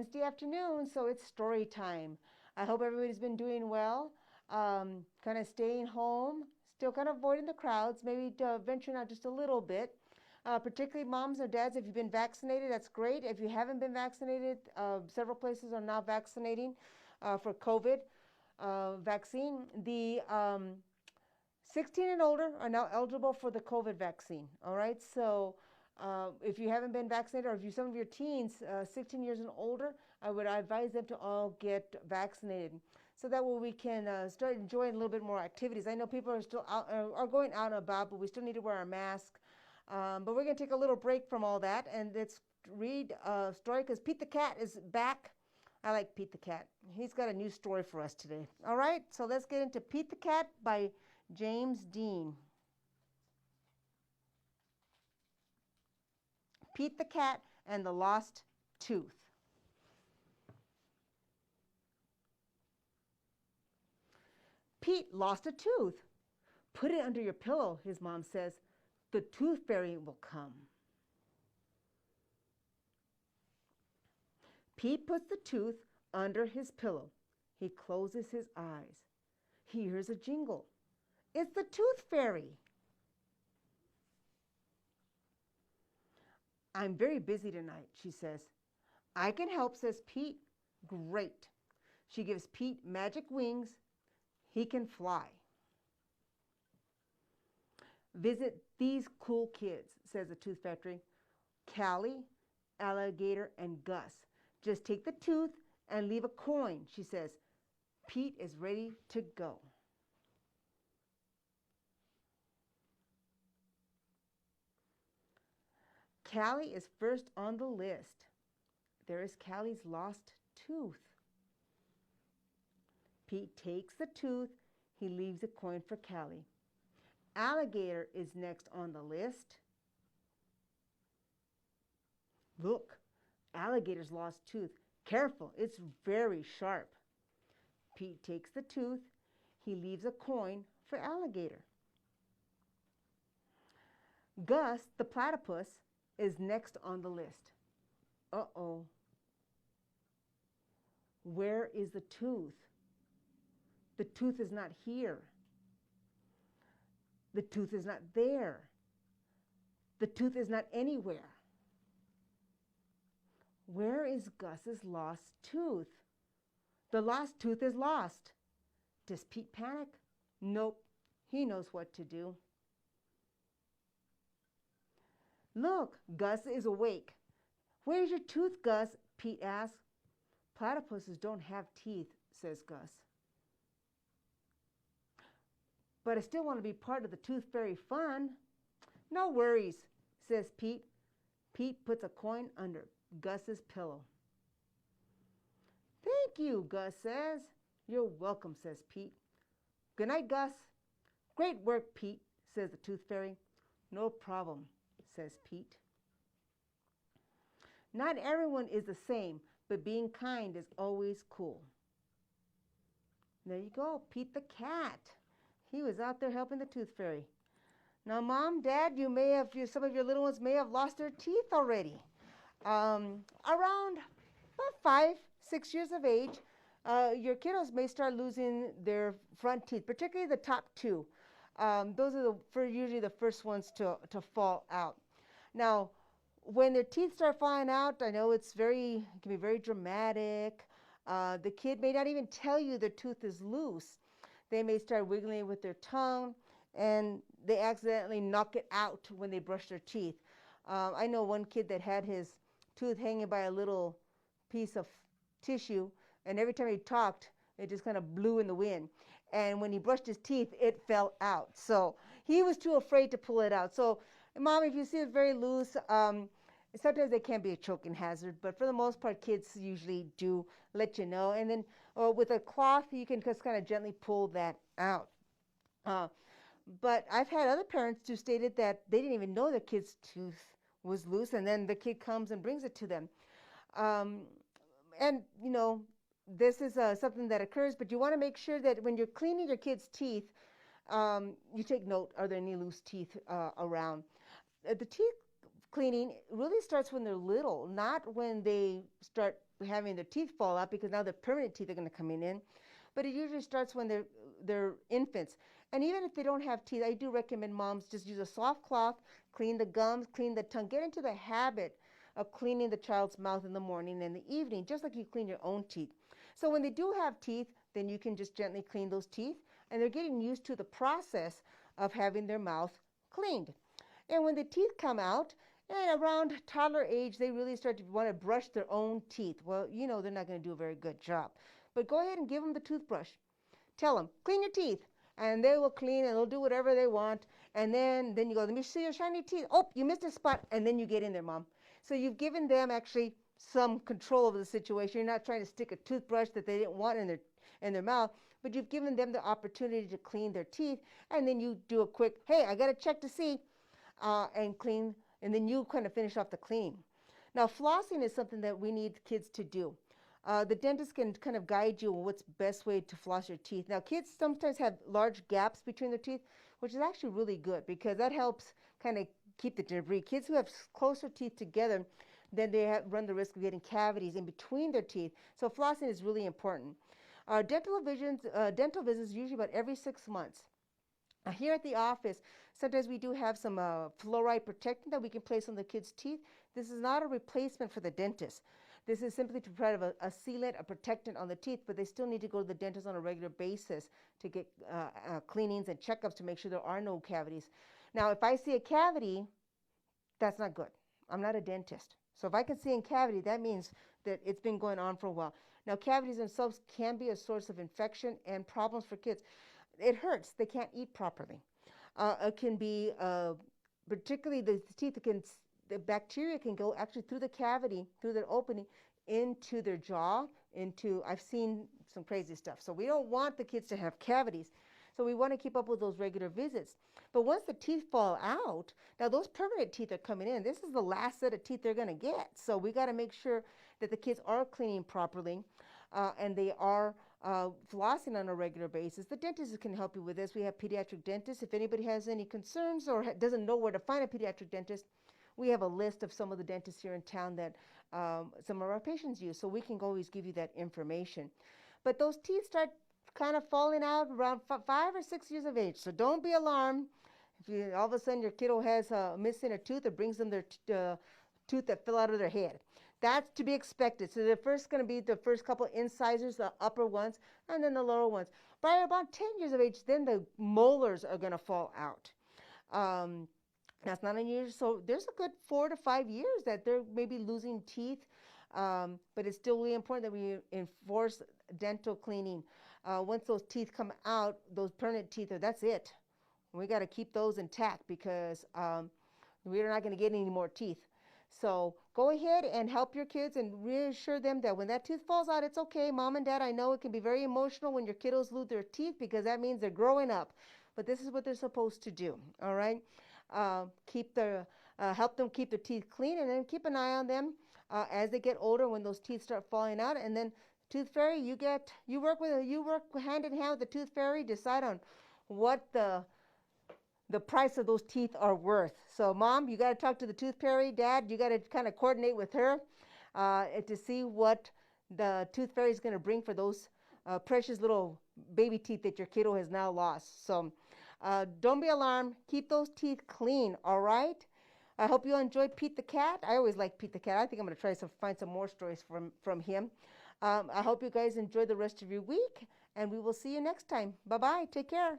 Wednesday afternoon, so it's story time. I hope everybody's been doing well. Kind of staying home, still kind of avoiding the crowds, maybe venturing out just a little bit. Particularly moms or dads, if you've been vaccinated, that's great. If you haven't been vaccinated, several places are now vaccinating for COVID vaccine. The 16 and older are now eligible for the COVID vaccine. All right, so if you haven't been vaccinated, or if you some of your teens, 16 years and older, I would advise them to all get vaccinated, so that way we can start enjoying a little bit more activities. I know people are still out, are going out and about, but we still need to wear our mask. But we're going to take a little break from all that, and let's read a story because Pete the Cat is back. I like Pete the Cat. He's got a new story for us today. All right, so let's get into Pete the Cat by James Dean. Pete the Cat and the Lost Tooth. Pete lost a tooth. Put it under your pillow, his mom says. The tooth fairy will come. Pete puts the tooth under his pillow. He closes his eyes. He hears a jingle. It's the tooth fairy. I'm very busy tonight, she says. I can help, says Pete. Great. She gives Pete magic wings. He can fly. Visit these cool kids, says the tooth factory. Callie, Alligator, and Gus. Just take the tooth and leave a coin, she says. Pete is ready to go. Callie is first on the list. There is Callie's lost tooth. Pete takes the tooth. He leaves a coin for Callie. Alligator is next on the list. Look, Alligator's lost tooth. Careful, it's very sharp. Pete takes the tooth. He leaves a coin for Alligator. Gus, the platypus, is next on the list. Uh-oh. Where is the tooth? The tooth is not here. The tooth is not there. The tooth is not anywhere. Where is Gus's lost tooth? The lost tooth is lost. Does Pete panic? Nope. He knows what to do. Look, Gus is awake. Where's your tooth, Gus? Pete asks. Platypuses don't have teeth, says Gus. But I still want to be part of the tooth fairy fun. No worries, says Pete. Pete puts a coin under Gus's pillow. Thank you, Gus says. You're welcome, says Pete. Good night, Gus. Great work, Pete, says the tooth fairy. No problem, says Pete. Not everyone is the same, but being kind is always cool. There you go, Pete the Cat. He was out there helping the tooth fairy. Now, Mom, Dad, some of your little ones may have lost their teeth already. Around about 5, 6 years of age, your kiddos may start losing their front teeth, particularly the top two. Those are usually the first ones to fall out. Now, when their teeth start falling out, I know it can be very dramatic. The kid may not even tell you their tooth is loose. They may start wiggling it with their tongue, and they accidentally knock it out when they brush their teeth. I know one kid that had his tooth hanging by a little piece of tissue, and every time he talked, it just kind of blew in the wind. And when he brushed his teeth, it fell out. So he was too afraid to pull it out. So, Mom, if you see it very loose, sometimes they can be a choking hazard, but for the most part, kids usually do let you know. And then with a cloth, you can just kind of gently pull that out. But I've had other parents who stated that they didn't even know their kid's tooth was loose, and then the kid comes and brings it to them. And, this is something that occurs, but you want to make sure that when you're cleaning your kid's teeth, you take note, are there any loose teeth around? The teeth cleaning really starts when they're little, not when they start having their teeth fall out, because now the permanent teeth are going to come in. But it usually starts when they're infants. And even if they don't have teeth, I do recommend moms just use a soft cloth, clean the gums, clean the tongue, get into the habit of cleaning the child's mouth in the morning and the evening, just like you clean your own teeth. So when they do have teeth, then you can just gently clean those teeth, and they're getting used to the process of having their mouth cleaned. And when the teeth come out, and around toddler age, they really start to want to brush their own teeth. Well, you know they're not going to do a very good job. But go ahead and give them the toothbrush. Tell them, clean your teeth. And they will clean, and they'll do whatever they want. And then you go, let me see your shiny teeth. Oh, you missed a spot. And then you get in there, Mom. So you've given them actually some control over the situation. You're not trying to stick a toothbrush that they didn't want in their mouth, but you've given them the opportunity to clean their teeth. And then you do a quick, hey, I got to check to see, and clean. And then you kind of finish off the cleaning. Now, flossing is something that we need kids to do. The dentist can kind of guide you on what's the best way to floss your teeth. Now, kids sometimes have large gaps between their teeth, which is actually really good because that helps kind of keep the debris. Kids who have closer teeth together, then they run the risk of getting cavities in between their teeth. So flossing is really important. Dental visits usually about every 6 months. Here at the office, sometimes we do have some fluoride protectant that we can place on the kids' teeth. This is not a replacement for the dentist. This is simply to provide a sealant, a protectant on the teeth, but they still need to go to the dentist on a regular basis to get cleanings and checkups to make sure there are no cavities. Now, if I see a cavity, that's not good. I'm not a dentist. So if I can see a cavity, that means that it's been going on for a while. Now, cavities themselves can be a source of infection and problems for kids. It hurts. They can't eat properly. It can be, particularly the teeth, the bacteria can go actually through the cavity, through the opening, into their jaw, I've seen some crazy stuff. So we don't want the kids to have cavities. So we want to keep up with those regular visits. But once the teeth fall out, now those permanent teeth are coming in. This is the last set of teeth they're going to get. So we got to make sure that the kids are cleaning properly and they are flossing on a regular basis. The dentist can help you with this. We have pediatric dentists. If anybody has any concerns or doesn't know where to find a pediatric dentist, we have a list of some of the dentists here in town that some of our patients use, so we can always give you that information. But those teeth start kind of falling out around 5 or 6 years of age, so don't be alarmed. If all of a sudden your kiddo has missing a tooth, or brings them their tooth that fell out of their head. That's to be expected. So they're first going to be the first couple incisors, the upper ones, and then the lower ones. By about 10 years of age, then the molars are going to fall out. That's not unusual. So there's a good 4 to 5 years that they're maybe losing teeth, but it's still really important that we enforce dental cleaning. Once those teeth come out, those permanent teeth, that's it. We got to keep those intact because we're not going to get any more teeth. So go ahead and help your kids and reassure them that when that tooth falls out, it's okay. Mom and Dad, I know it can be very emotional when your kiddos lose their teeth because that means they're growing up. But this is what they're supposed to do, all right? Help them keep their teeth clean, and then keep an eye on them as they get older when those teeth start falling out. And then Tooth Fairy, you work hand in hand with the Tooth Fairy, decide on what the price of those teeth are worth. So Mom, you got to talk to the Tooth Fairy. Dad, you got to kind of coordinate with her to see what the Tooth Fairy is going to bring for those precious little baby teeth that your kiddo has now lost. So don't be alarmed. Keep those teeth clean, all right? I hope you enjoyed Pete the Cat. I always like Pete the Cat. I think I'm going to try to find some more stories from him. I hope you guys enjoy the rest of your week, and we will see you next time. Bye-bye. Take care.